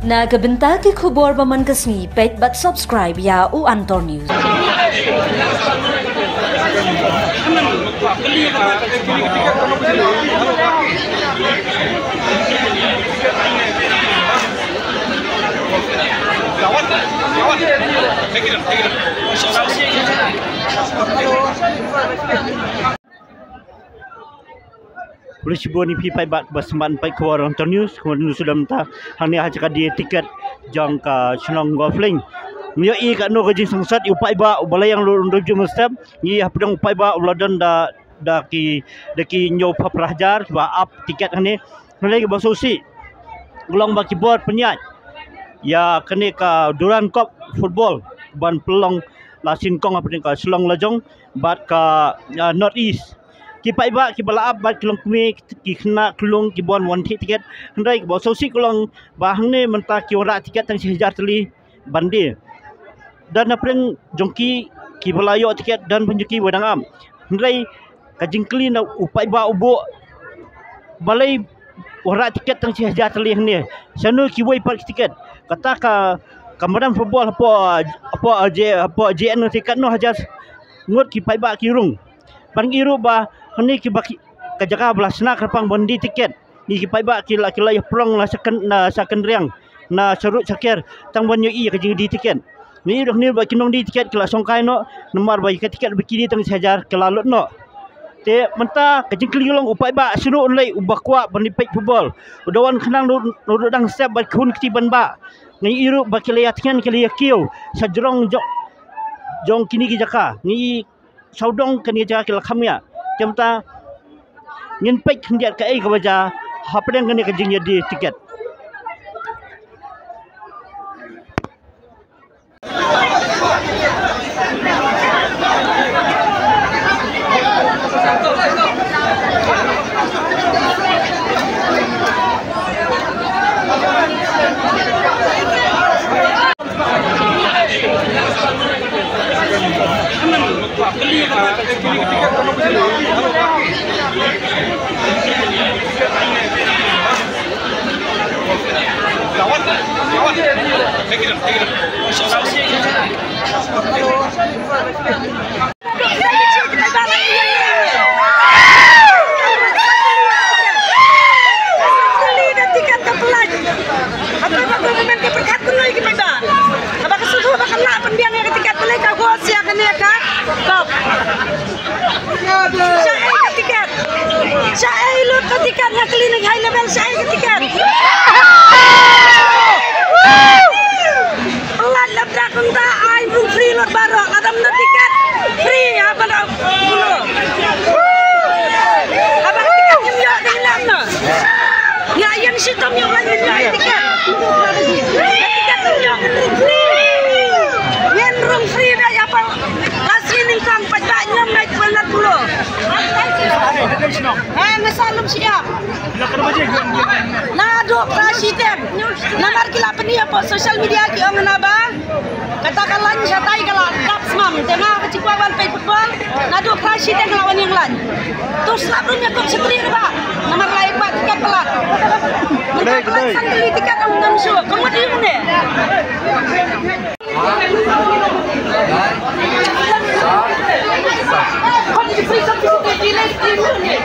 Na kabenta ke khobor baman kasni page bat subscribe ya u Antor News. Polisi boni pi pai bak basman pai ko Antor News kemudian sudah mentah hang ni hajaka dia tiket jang ka Senong Golfling ni i ka no gajing sangsat upai ba balai yang loju mustab ni hapdang upai ba uladan da ki nyo paprajar ba up tiket ni lagi basosi ulang ba keyboard penyat ya kene ka Duran Cup football ban pelong la sinkong apa ka Selong Lajong bat ka North East kipai ba kibala bat kilong kumi kina kulung kibon one tiket hendai bo sosi kulong bahangne mentah kiora tiket tang sehajar teli bandi dan apreng jongki kibala yo tiket dan penjuki wedangam hendai kajingkli na upai ba ubo balai ora tiket tang sehajar teli hne sanu kiwai pak tiket kata ka kamaran football apa JN tiket no hajar ngut kipai ba kirung bang iru ba ni ki baki kajaka belasna kerpang bondi tiket ni ki pai ba kila prong la saken riang na serut sakir tang bon i ka jing di tiket ni dok ni ba kinong di tiket kila songkai no nomor ba ka tiket bikini tang sehajar kelalut no te menta ka jing kelilong upai ba sunu onlai ubakwa bondi pek football udawan khenang no dang step ba khun kti ban ba ni iru ba kila yatkan kila yakiu sajrong jong kini ki jaka ni saudong kan jaka kila khamya Jemta ngin pek hendak ke ai ke baja hapdeng kene ke jing di tiket Saya ilut ketika nak klinik high level saya ketika Allah lebrak unta ai bung free lot barok adam na tiket free apa dah dulu apa tiket nyok dalam na ya yang situ nyok lagi tiket nyok free yen rung free dah apa kasih ning kang padanya naik benar dulu Nasalum siap. Na do presiden. Namar kila pani apa social media ki ang naba. Katakanlah nyatai kala tapsmam tengah kecikuan pay football. Na do presiden lawan yang lain. Terus labrumnya kok setri ba. Nomor lain ba tiket pelat. Menang sandali tiket ang namsu. Kemudian ne. Kau di free sampai di lagi ni.